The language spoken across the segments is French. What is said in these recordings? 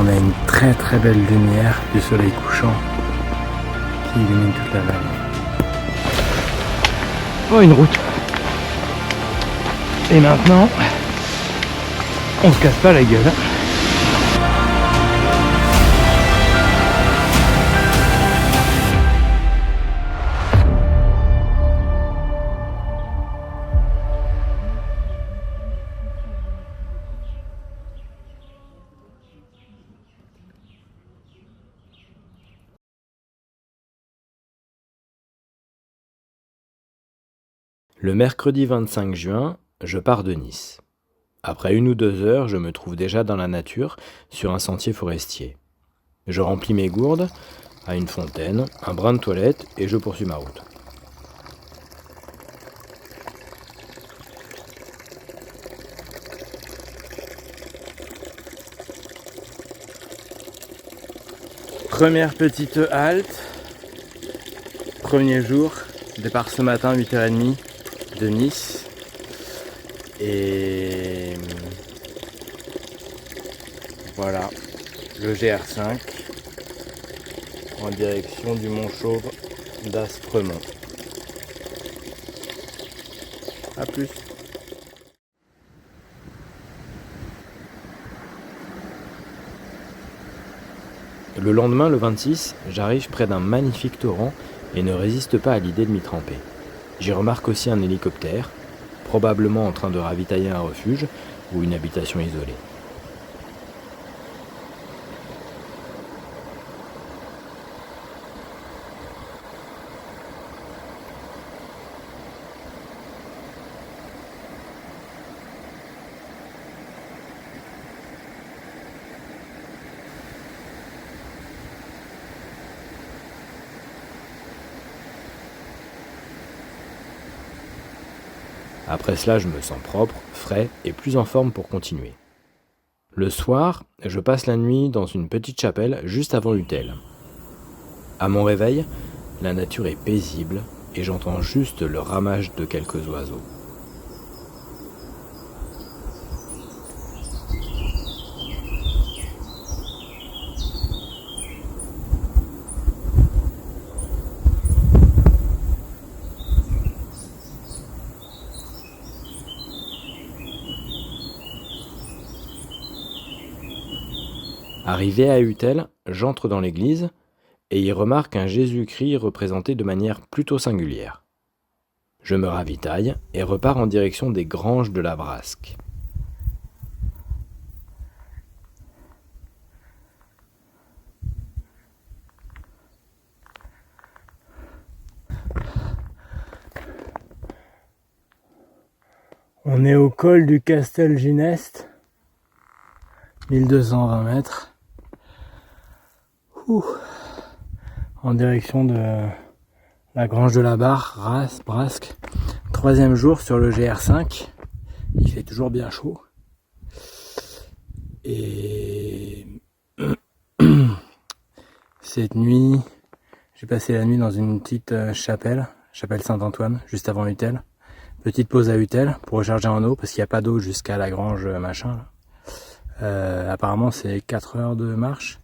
on a une très très belle lumière du soleil couchant qui illumine toute la vallée. Oh, une route. Et maintenant, on se casse pas la gueule. Le mercredi 25 juin, je pars de Nice. Après 1 ou 2 heures, je me trouve déjà dans la nature, sur un sentier forestier. Je remplis mes gourdes, à une fontaine, un brin de toilette et je poursuis ma route. Première petite halte, premier jour, départ ce matin 8h30 de Nice. Et voilà, le GR5 en direction du Mont Chauve d'Aspremont. A plus. Le lendemain, le 26, j'arrive près d'un magnifique torrent et ne résiste pas à l'idée de m'y tremper. J'y remarque aussi un hélicoptère, probablement en train de ravitailler un refuge ou une habitation isolée. Après cela, je me sens propre, frais et plus en forme pour continuer. Le soir, je passe la nuit dans une petite chapelle juste avant l'hôtel. À mon réveil, la nature est paisible et j'entends juste le ramage de quelques oiseaux. Arrivé à Utel, j'entre dans l'église et y remarque un Jésus-Christ représenté de manière plutôt singulière. Je me ravitaille et repars en direction des granges de la Brasque. On est au col du Castel Gineste, 1220 mètres. En direction de la grange de la Barre, Brasque. 3e jour sur le GR5. Il fait toujours bien chaud. Et cette nuit, j'ai passé la nuit dans une petite chapelle Saint-Antoine, juste avant Utel. Petite pause à Utel pour recharger en eau, parce qu'il n'y a pas d'eau jusqu'à la grange machin. Apparemment, c'est 4 heures de marche.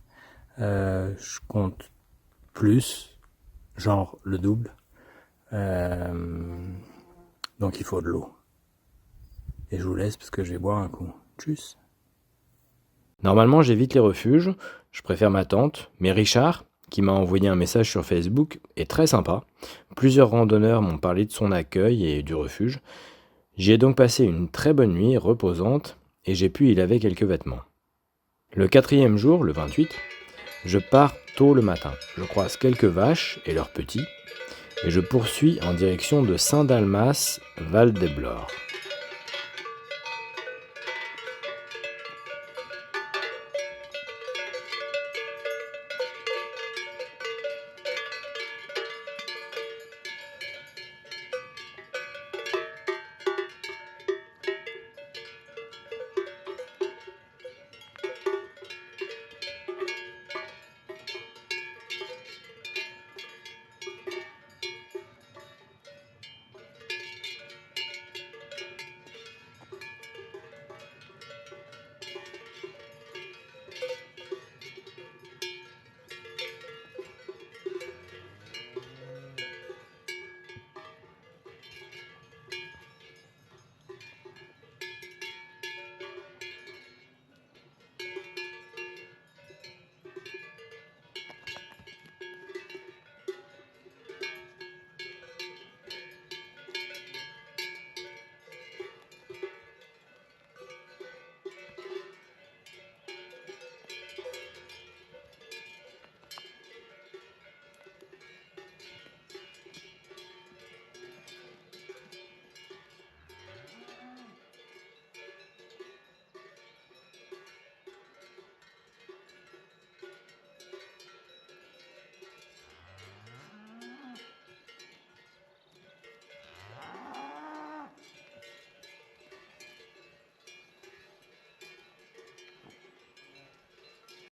Je compte plus, genre le double. Donc il faut de l'eau. Et je vous laisse parce que je vais boire un coup. Tchuss. Normalement, j'évite les refuges, je préfère ma tente, mais Richard, qui m'a envoyé un message sur Facebook, est très sympa. Plusieurs randonneurs m'ont parlé de son accueil et du refuge. J'y ai donc passé une très bonne nuit, reposante, et j'ai pu y laver quelques vêtements. Le 4e jour, le 28, je pars tôt le matin. Je croise quelques vaches et leurs petits, et je poursuis en direction de Saint-Dalmas, Val-des-Blores.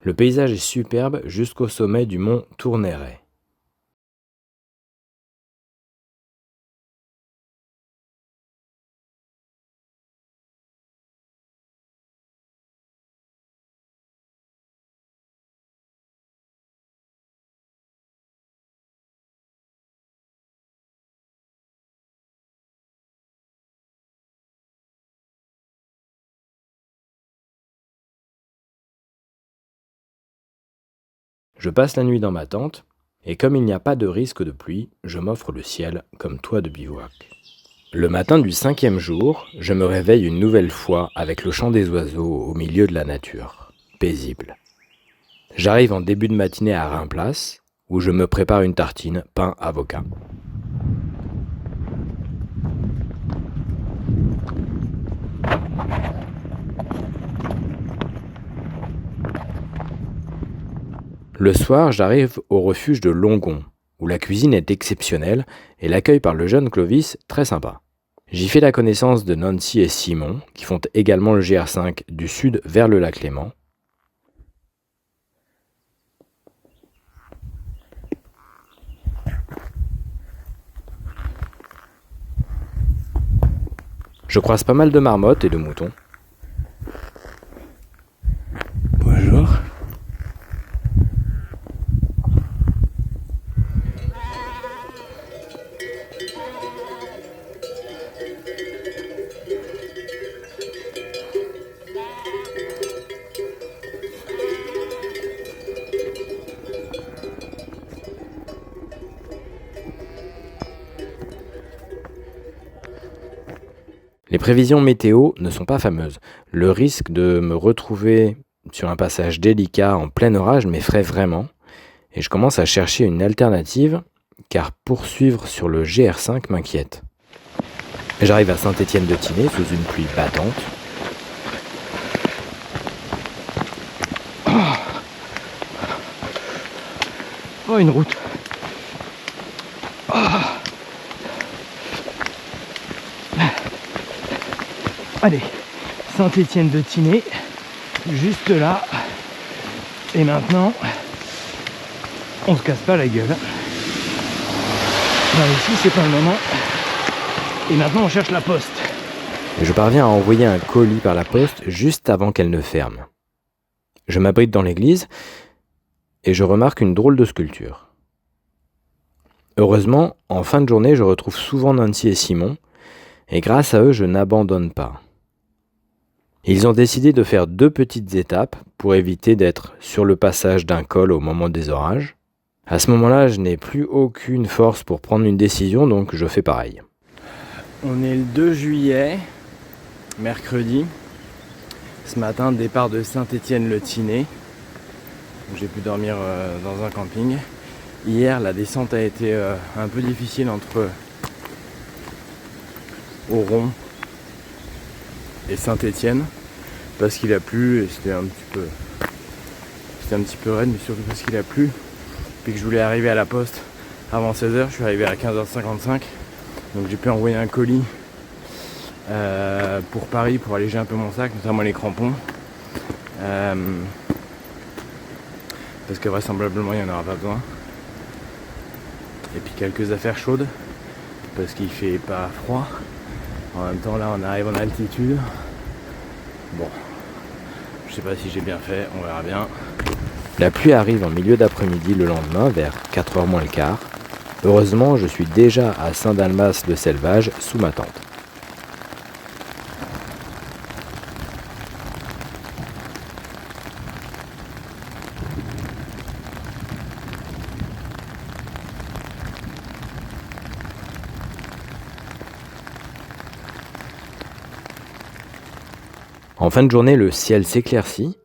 Le paysage est superbe jusqu'au sommet du mont Tourneret. Je passe la nuit dans ma tente, et comme il n'y a pas de risque de pluie, je m'offre le ciel comme toit de bivouac. Le matin du 5e jour, je me réveille une nouvelle fois avec le chant des oiseaux au milieu de la nature, paisible. J'arrive en début de matinée à Reims-Place, où je me prépare une tartine pain avocat. Le soir, j'arrive au refuge de Longon, où la cuisine est exceptionnelle et l'accueil par le jeune Clovis très sympa. J'y fais la connaissance de Nancy et Simon, qui font également le GR5 du sud vers le lac Léman. Je croise pas mal de marmottes et de moutons. Bonjour. Les prévisions météo ne sont pas fameuses. Le risque de me retrouver sur un passage délicat en plein orage m'effraie vraiment. Et je commence à chercher une alternative, car poursuivre sur le GR5 m'inquiète. J'arrive à Saint-Étienne-de-Tinée sous une pluie battante. Oh, une route. Allez, Saint-Étienne-de-Tinée, juste là. Et maintenant, on se casse pas la gueule. Là, ici, c'est pas le moment. Et maintenant, on cherche la poste. Je parviens à envoyer un colis par la poste juste avant qu'elle ne ferme. Je m'abrite dans l'église et je remarque une drôle de sculpture. Heureusement, en fin de journée, je retrouve souvent Nancy et Simon, et grâce à eux, je n'abandonne pas. Ils ont décidé de faire 2 petites étapes pour éviter d'être sur le passage d'un col au moment des orages. À ce moment-là, je n'ai plus aucune force pour prendre une décision, donc je fais pareil. On est le 2 juillet, mercredi. Ce matin, départ de Saint-Étienne-le-Tinée. J'ai pu dormir dans un camping. Hier, la descente a été un peu difficile entre Auron et Saint-Étienne parce qu'il a plu et c'était un petit peu raide, mais surtout parce qu'il a plu. Puis que je voulais arriver à la poste avant 16h, je suis arrivé à 15h55, donc j'ai pu envoyer un colis pour Paris pour alléger un peu mon sac, notamment les crampons, parce que vraisemblablement il n'y en aura pas besoin, et puis quelques affaires chaudes parce qu'il fait pas froid. En même temps, là, on arrive en altitude. Bon, je sais pas si j'ai bien fait, on verra bien. La pluie arrive en milieu d'après-midi le lendemain, vers 4h moins le quart. Heureusement, je suis déjà à Saint-Dalmas-de-Selvage, sous ma tente. En fin de journée, le ciel s'éclaircit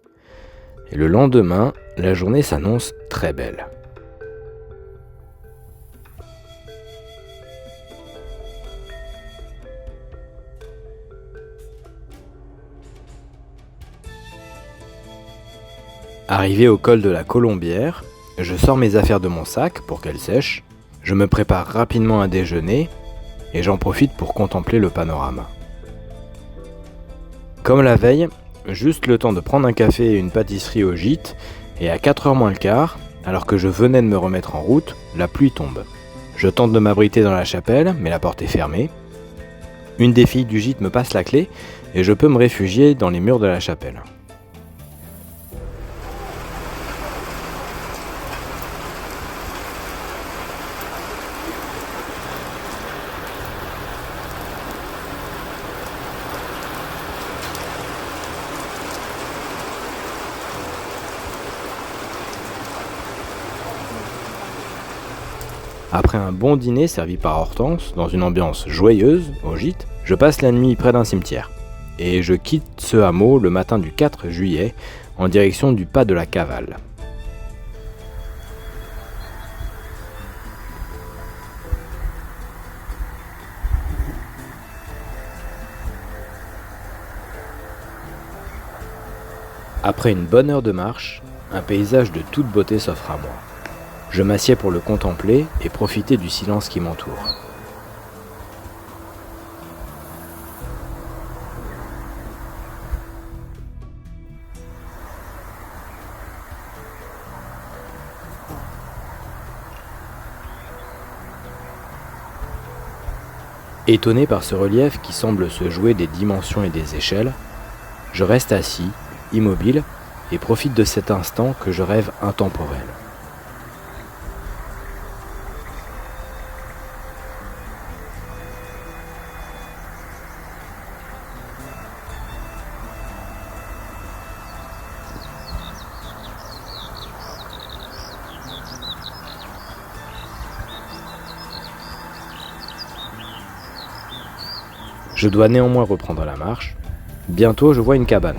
et le lendemain, la journée s'annonce très belle. Arrivé au col de la Colombière, je sors mes affaires de mon sac pour qu'elles sèchent, je me prépare rapidement à déjeuner et j'en profite pour contempler le panorama. Comme la veille, juste le temps de prendre un café et une pâtisserie au gîte Et à 4h moins le quart, alors que je venais de me remettre en route, la pluie tombe. Je tente de m'abriter dans la chapelle, mais la porte est fermée. Une des filles du gîte me passe la clé et je peux me réfugier dans les murs de la chapelle. Après un bon dîner servi par Hortense, dans une ambiance joyeuse au gîte, je passe la nuit près d'un cimetière. Et je quitte ce hameau le matin du 4 juillet en direction du pas de la Cavale. Après une bonne heure de marche, un paysage de toute beauté s'offre à moi. Je m'assieds pour le contempler et profiter du silence qui m'entoure. Étonné par ce relief qui semble se jouer des dimensions et des échelles, je reste assis, immobile, et profite de cet instant que je rêve intemporel. Je dois néanmoins reprendre la marche. Bientôt, je vois une cabane.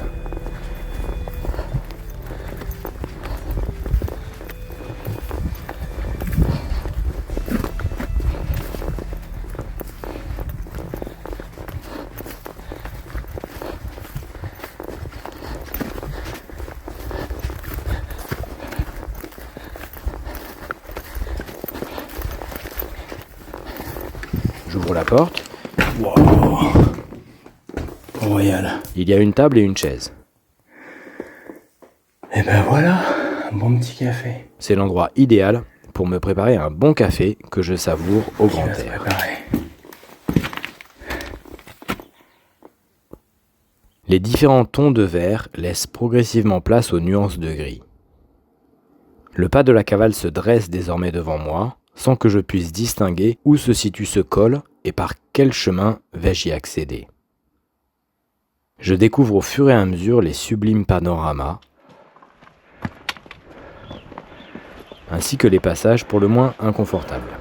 J'ouvre la porte. Wow. Royal. Il y a une table et une chaise. Et ben voilà, un bon petit café. C'est l'endroit idéal pour me préparer un bon café que je savoure au grand air. Les différents tons de vert laissent progressivement place aux nuances de gris. Le pas de la Cavale se dresse désormais devant moi, sans que je puisse distinguer où se situe ce col et par quel chemin vais-je y accéder. Je découvre au fur et à mesure les sublimes panoramas, ainsi que les passages pour le moins inconfortables.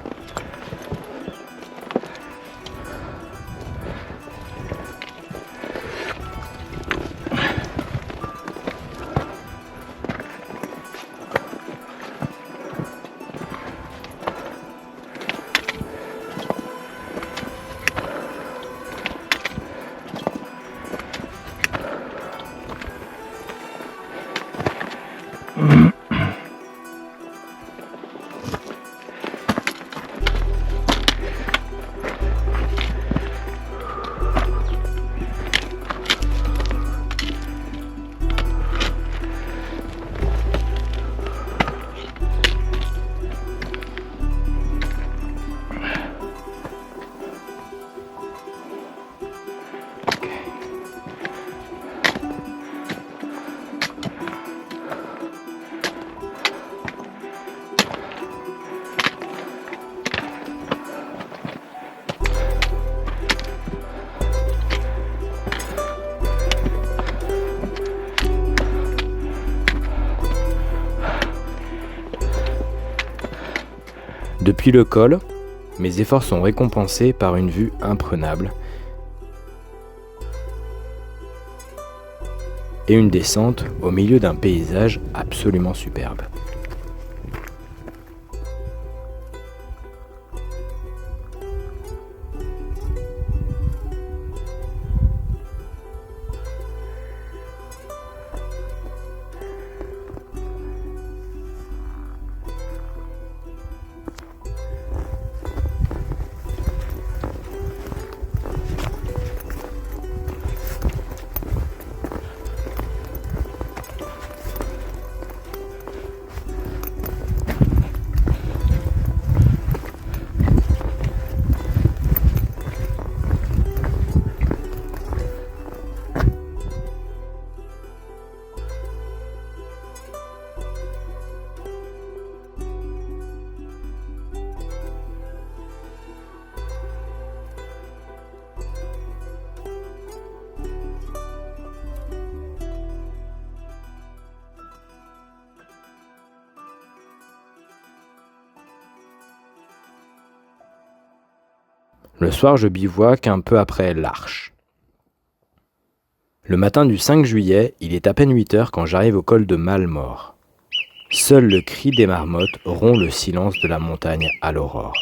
Depuis le col, mes efforts sont récompensés par une vue imprenable et une descente au milieu d'un paysage absolument superbe. Le soir, je bivouaque un peu après l'Arche. Le matin du 5 juillet, il est à peine 8 heures quand j'arrive au col de Malmort. Seul le cri des marmottes rompt le silence de la montagne à l'aurore.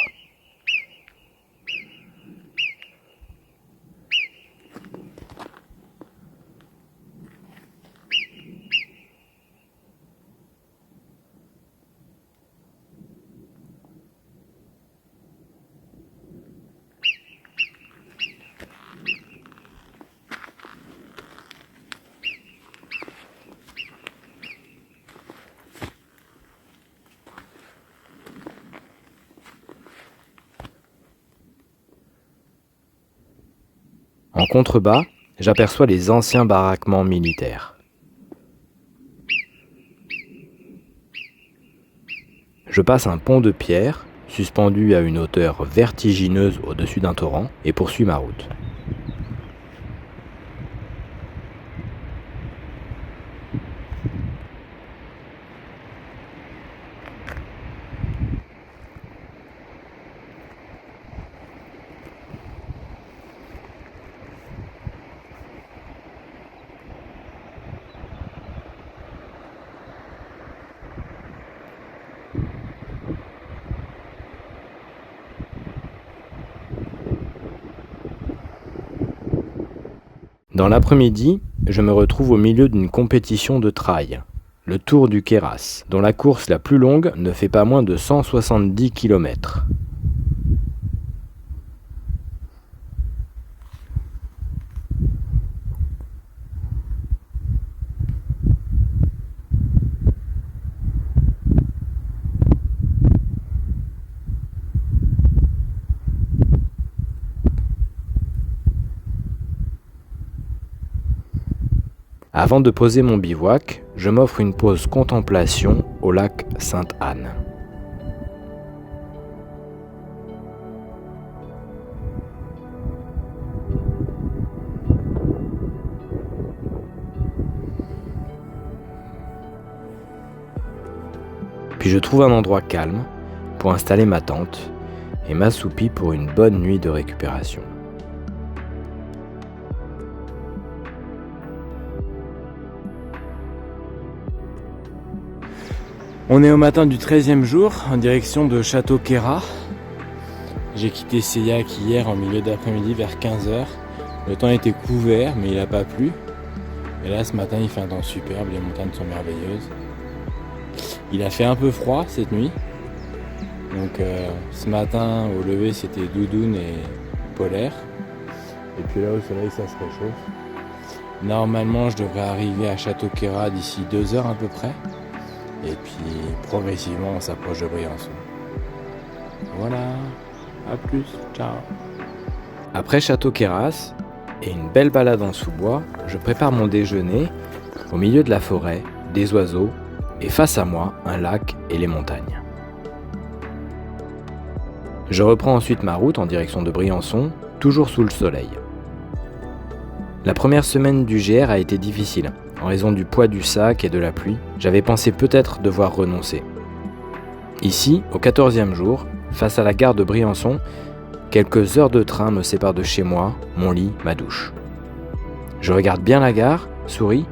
En contrebas, j'aperçois les anciens baraquements militaires. Je passe un pont de pierre, suspendu à une hauteur vertigineuse au-dessus d'un torrent, et poursuis ma route. Dans l'après-midi, je me retrouve au milieu d'une compétition de trail, le Tour du Queyras, dont la course la plus longue ne fait pas moins de 170 km. Avant de poser mon bivouac, je m'offre une pause contemplation au lac Sainte-Anne. Puis je trouve un endroit calme pour installer ma tente et m'assoupis pour une bonne nuit de récupération. On est au matin du 13e jour, en direction de Château-Queyras. J'ai quitté Seillac hier en milieu d'après-midi vers 15h. Le temps était couvert, mais il n'a pas plu. Et là, ce matin, il fait un temps superbe, les montagnes sont merveilleuses. Il a fait un peu froid cette nuit. Donc ce matin, au lever, c'était doudoune et polaire. Et puis là, au soleil, ça se réchauffe. Normalement, je devrais arriver à Château-Queyras d'ici 2 heures à peu près. Et puis progressivement on s'approche de Briançon. Voilà, à plus, ciao. Après Château-Queyras et une belle balade en sous-bois, je prépare mon déjeuner au milieu de la forêt, des oiseaux et face à moi un lac et les montagnes. Je reprends ensuite ma route en direction de Briançon, toujours sous le soleil. La première semaine du GR a été difficile. En raison du poids du sac et de la pluie, j'avais pensé peut-être devoir renoncer. Ici, au 14e jour, face à la gare de Briançon, quelques heures de train me séparent de chez moi, mon lit, ma douche. Je regarde bien la gare, souris,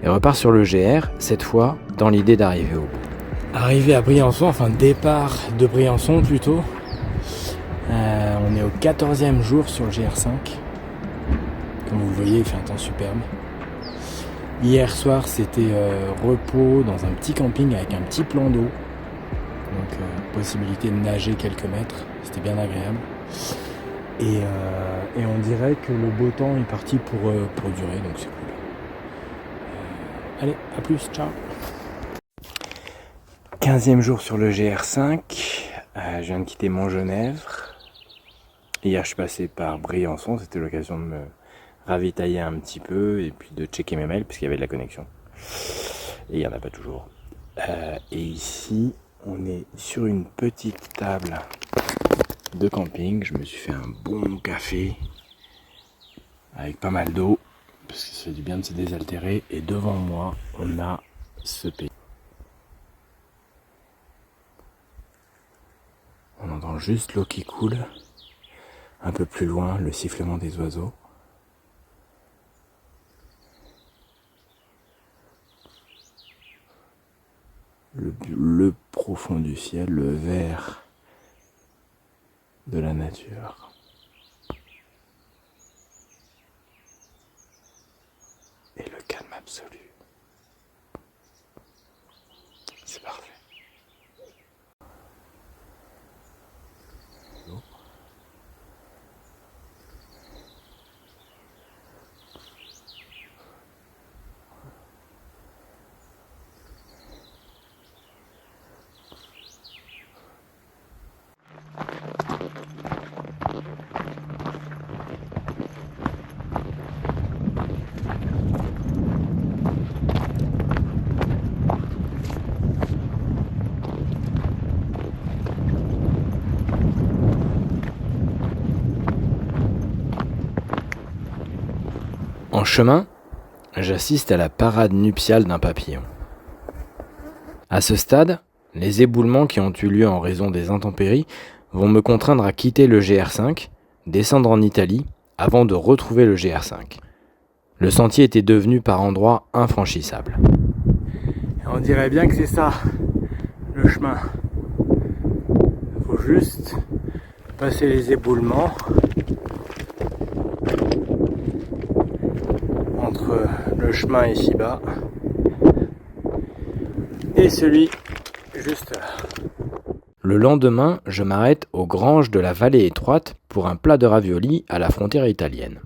et repars sur le GR, cette fois dans l'idée d'arriver au bout. Arrivé à Briançon, enfin départ de Briançon plutôt. On est au 14e jour sur le GR5. Comme vous le voyez, il fait un temps superbe. Hier soir, c'était repos dans un petit camping avec un petit plan d'eau. Donc possibilité de nager quelques mètres. C'était bien agréable. Et on dirait que le beau temps est parti pour durer, donc c'est cool. Allez, à plus, ciao. 15e jour sur le GR5. Je viens de quitter Montgenèvre. Hier, je suis passé par Briançon. C'était l'occasion de me ravitailler un petit peu et puis de checker mes mails puisqu'il y avait de la connexion. Et il n'y en a pas toujours. Et ici, on est sur une petite table de camping. Je me suis fait un bon café avec pas mal d'eau parce que ça fait du bien de se désaltérer. Et devant moi, on a ce pays. On entend juste l'eau qui coule. Un peu plus loin, le sifflement des oiseaux. Le bleu profond du ciel, le vert de la nature. Et le calme absolu. C'est parfait. En chemin, j'assiste à la parade nuptiale d'un papillon. À ce stade, les éboulements qui ont eu lieu en raison des intempéries vont me contraindre à quitter le GR5, descendre en Italie, avant de retrouver le GR5. Le sentier était devenu par endroits infranchissable. On dirait bien que c'est ça, le chemin. Faut juste passer les éboulements entre le chemin ici-bas et celui juste là. Le lendemain, je m'arrête aux granges de la vallée étroite pour un plat de raviolis à la frontière italienne.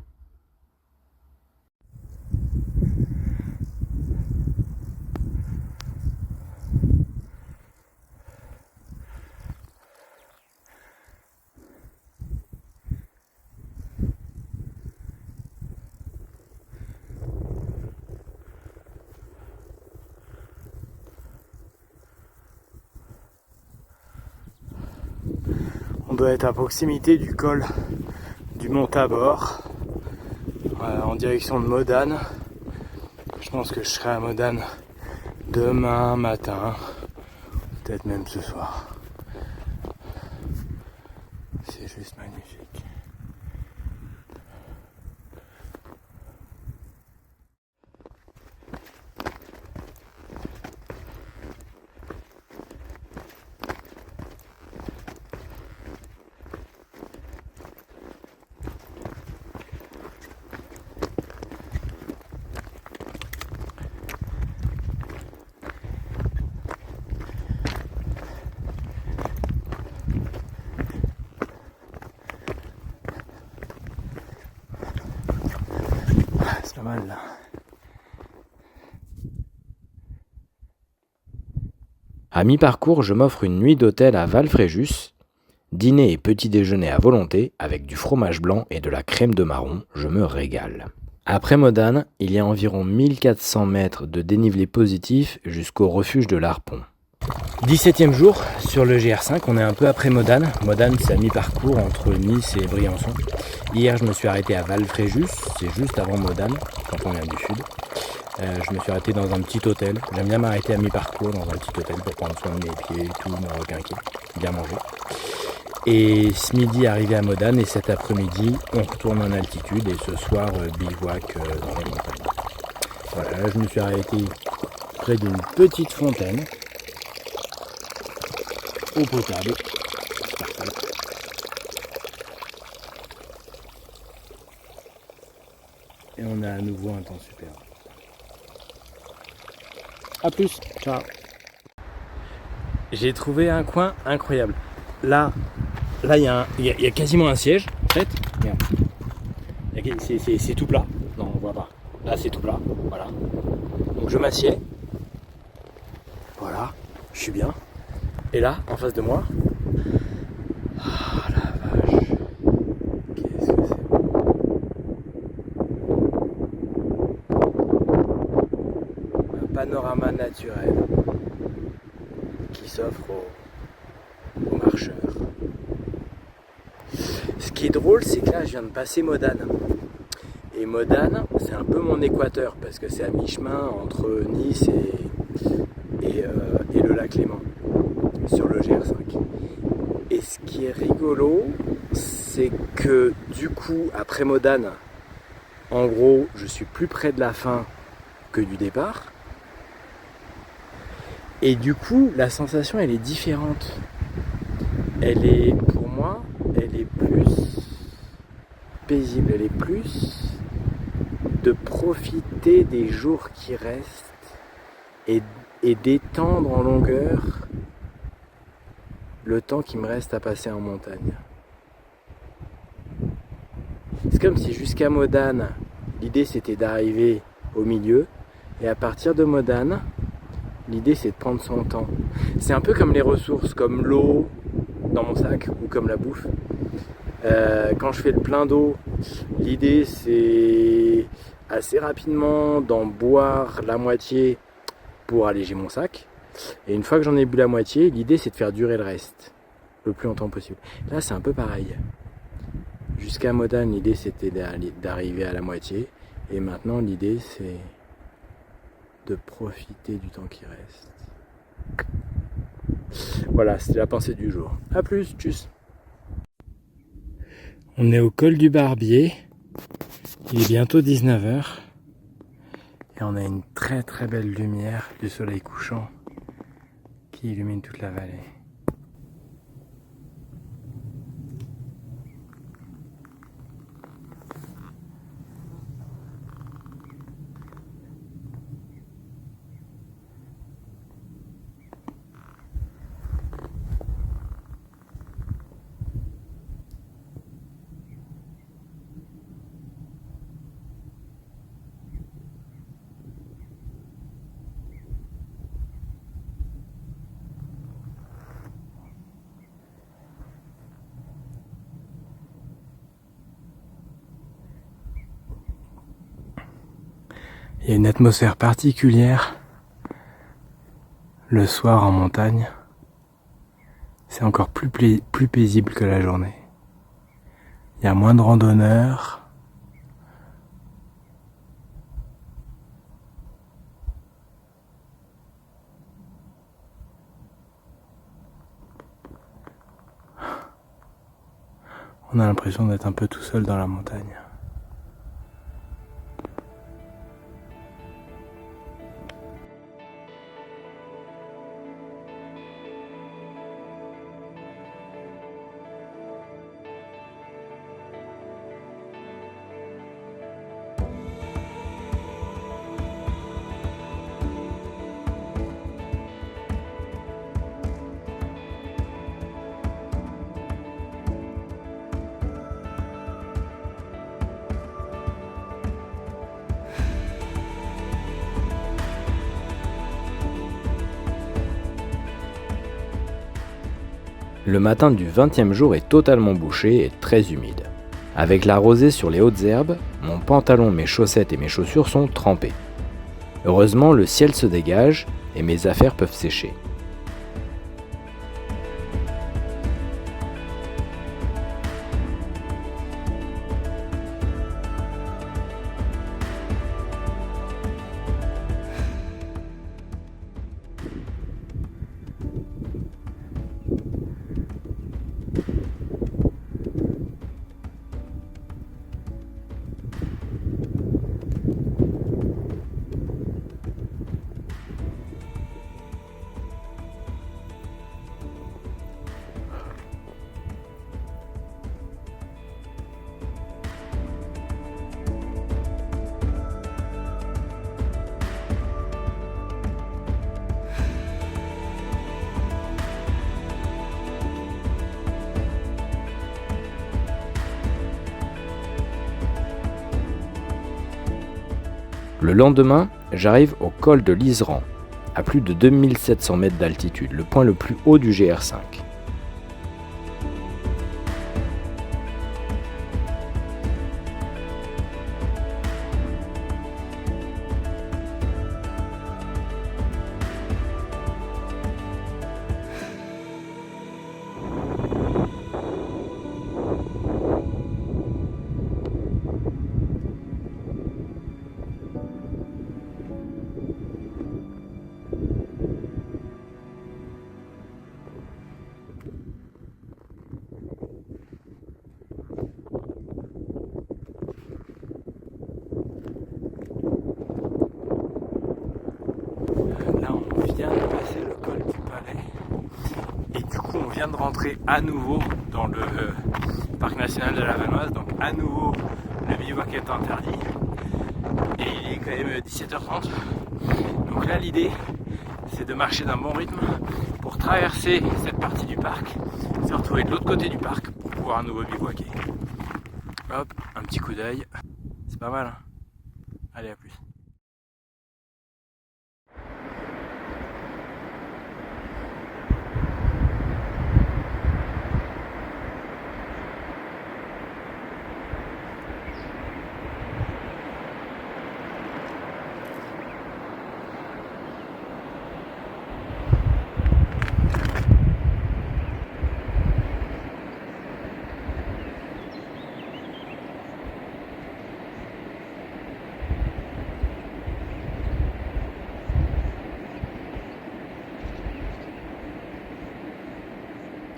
On doit être à proximité du col du Mont Tabor, en direction de Modane. Je pense que je serai à Modane demain matin, peut-être même ce soir. C'est juste magnifique. C'est pas mal là. À mi-parcours, je m'offre une nuit d'hôtel à Valfréjus. Dîner et petit déjeuner à volonté, avec du fromage blanc et de la crème de marron, je me régale. Après Modane, il y a environ 1400 mètres de dénivelé positif jusqu'au refuge de l'Harpon. 17e jour sur le GR5, on est un peu après Modane. Modane, c'est à mi-parcours entre Nice et Briançon. Hier, je me suis arrêté à Valfréjus, c'est juste avant Modane, quand on vient du sud. Je me suis arrêté dans un petit hôtel. J'aime bien m'arrêter à mi-parcours dans un petit hôtel pour prendre soin de mes pieds, tout, me requinquer, bien manger. Et ce midi, arrivé à Modane, et cet après-midi, on retourne en altitude, et ce soir, bivouac dans les montagnes. Voilà, là, je me suis arrêté près d'une petite fontaine, eau potable. Et on a à nouveau un temps super. A plus, ciao. J'ai trouvé un coin incroyable. Là, il y a quasiment un siège, en fait. Regarde. C'est tout plat. Non, on voit pas. Là, c'est tout plat. Voilà. Donc je m'assieds. Voilà, je suis bien. Et là, en face de moi, ah la vache, qu'est-ce que c'est beau. Un panorama naturel qui s'offre aux marcheurs. Ce qui est drôle, c'est que là, je viens de passer Modane. Et Modane, c'est un peu mon équateur, parce que c'est à mi-chemin entre Nice et le lac Léman, sur le GR5. Et ce qui est rigolo, c'est que du coup, après Modane, en gros, je suis plus près de la fin que du départ. Et du coup, la sensation, elle est différente. Pour moi, elle est plus paisible. Elle est plus de profiter des jours qui restent et d'étendre en longueur le temps qui me reste à passer en montagne. C'est comme si jusqu'à Modane, l'idée c'était d'arriver au milieu, et à partir de Modane, l'idée c'est de prendre son temps. C'est un peu comme les ressources, comme l'eau dans mon sac, ou comme la bouffe. Quand je fais le plein d'eau, l'idée c'est assez rapidement d'en boire la moitié pour alléger mon sac. Et une fois que j'en ai bu la moitié, l'idée c'est de faire durer le reste le plus longtemps possible. Là c'est un peu pareil. Jusqu'à Modane, l'idée c'était d'arriver à la moitié. Et maintenant l'idée c'est de profiter du temps qui reste. Voilà, c'était la pensée du jour. A plus, tchuss. On est au col du Barbier. Il est bientôt 19h. Et on a une très très belle lumière du soleil couchant qui illumine toute la vallée. Il y a une atmosphère particulière le soir en montagne. C'est encore plus paisible que la journée. Il y a moins de randonneurs. On a l'impression d'être un peu tout seul dans la montagne. Le matin du 20e jour est totalement bouché et très humide. Avec la rosée sur les hautes herbes, mon pantalon, mes chaussettes et mes chaussures sont trempés. Heureusement, le ciel se dégage et mes affaires peuvent sécher. Le lendemain, j'arrive au col de l'Iseran, à plus de 2700 mètres d'altitude, le point le plus haut du GR5. vient de rentrer à nouveau dans le parc national de la Vanoise, donc à nouveau le bivouac est interdit et il est quand même 17h30. Donc là l'idée c'est de marcher d'un bon rythme pour traverser cette partie du parc, se retrouver de l'autre côté du parc pour pouvoir à nouveau bivouaquer. Hop, un petit coup d'œil, c'est pas mal hein. Allez, à plus.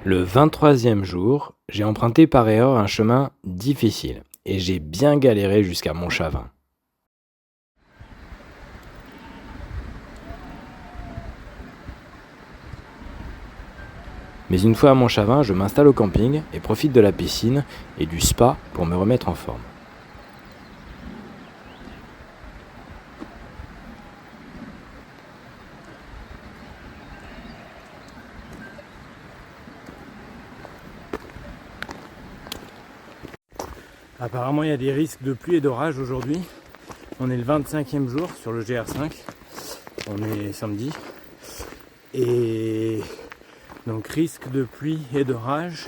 Le 23e jour, j'ai emprunté par erreur un chemin difficile et j'ai bien galéré jusqu'à Montchavin. Mais une fois à Montchavin, je m'installe au camping et profite de la piscine et du spa pour me remettre en forme. Apparemment il y a des risques de pluie et d'orage aujourd'hui. On est le 25e jour sur le GR5. On est samedi. Et donc risque de pluie et d'orage.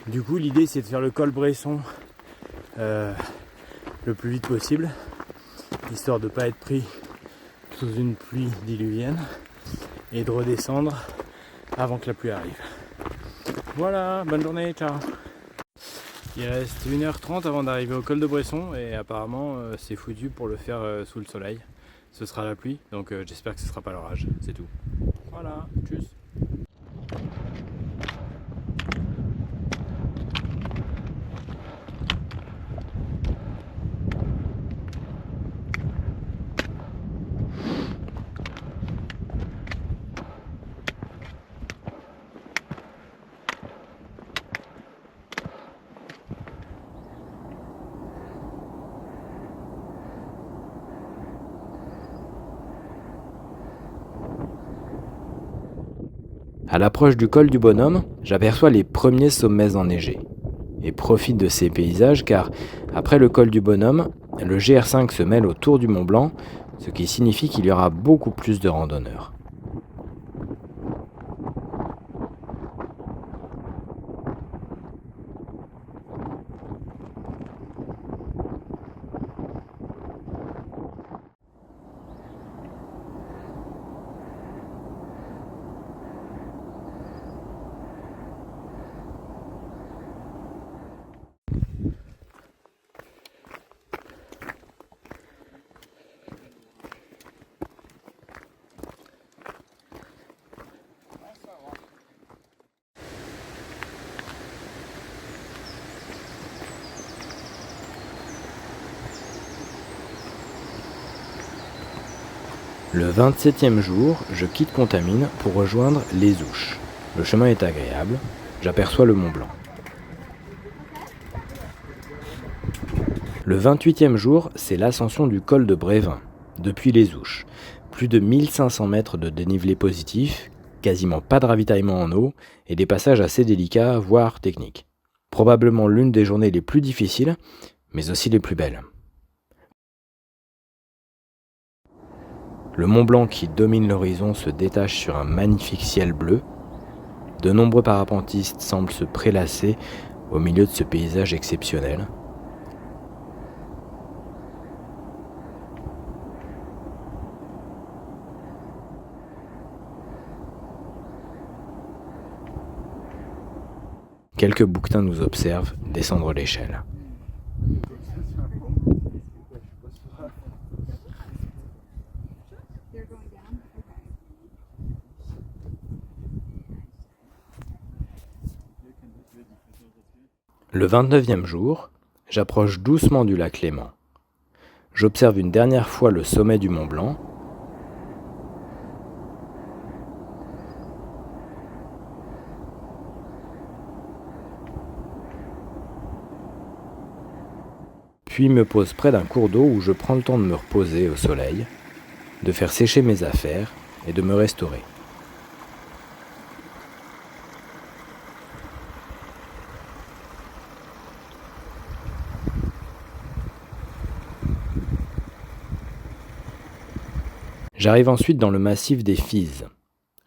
Du coup l'idée c'est de faire le col Bresson le plus vite possible, histoire de ne pas être pris sous une pluie diluvienne et de redescendre avant que la pluie arrive. Voilà, bonne journée, ciao. Il reste 1h30 avant d'arriver au col de Bresson et apparemment c'est foutu pour le faire sous le soleil. Ce sera la pluie, donc j'espère que ce sera pas l'orage, c'est tout. Voilà, tchuss. À l'approche du col du Bonhomme, j'aperçois les premiers sommets enneigés et profite de ces paysages car après le col du Bonhomme, le GR5 se mêle au tour du Mont Blanc, ce qui signifie qu'il y aura beaucoup plus de randonneurs. Le 27e jour, je quitte Contamine pour rejoindre les Ouches. Le chemin est agréable, j'aperçois le Mont Blanc. Le 28e jour, c'est l'ascension du col de Brévin, depuis les Ouches. Plus de 1500 mètres de dénivelé positif, quasiment pas de ravitaillement en eau et des passages assez délicats, voire techniques. Probablement l'une des journées les plus difficiles, mais aussi les plus belles. Le Mont Blanc qui domine l'horizon se détache sur un magnifique ciel bleu. De nombreux parapentistes semblent se prélasser au milieu de ce paysage exceptionnel. Quelques bouquetins nous observent descendre l'échelle. Le 29e jour, j'approche doucement du lac Léman. J'observe une dernière fois le sommet du Mont Blanc. puis me pose près d'un cours d'eau où je prends le temps de me reposer au soleil, de faire sécher mes affaires et de me restaurer. J'arrive ensuite dans le massif des Fises.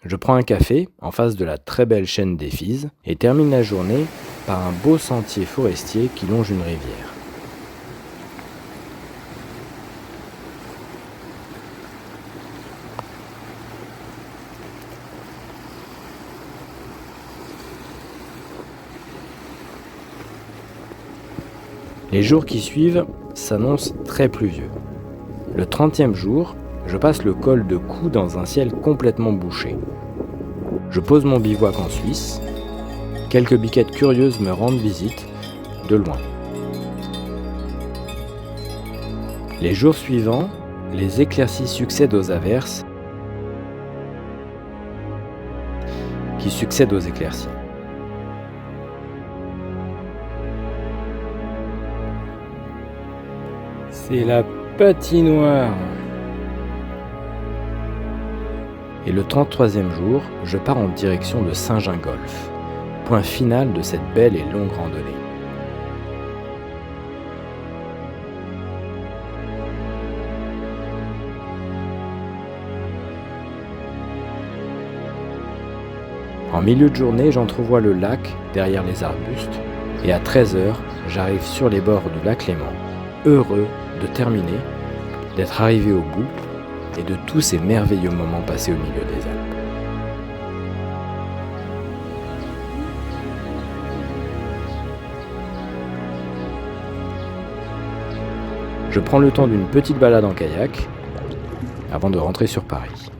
Je prends un café en face de la très belle chaîne des Fises et termine la journée par un beau sentier forestier qui longe une rivière. Les jours qui suivent s'annoncent très pluvieux. Le 30e jour, je passe le col de Cou dans un ciel complètement bouché. Je pose mon bivouac en Suisse. Quelques biquettes curieuses me rendent visite, de loin. Les jours suivants, les éclaircies succèdent aux averses, qui succèdent aux éclaircies. C'est la patinoire. Et le 33e jour, je pars en direction de Saint-Gingolph, point final de cette belle et longue randonnée. En milieu de journée, j'entrevois le lac derrière les arbustes, et à 13h, j'arrive sur les bords du lac Léman, heureux de terminer, d'être arrivé au bout, et de tous ces merveilleux moments passés au milieu des Alpes. Je prends le temps d'une petite balade en kayak avant de rentrer sur Paris.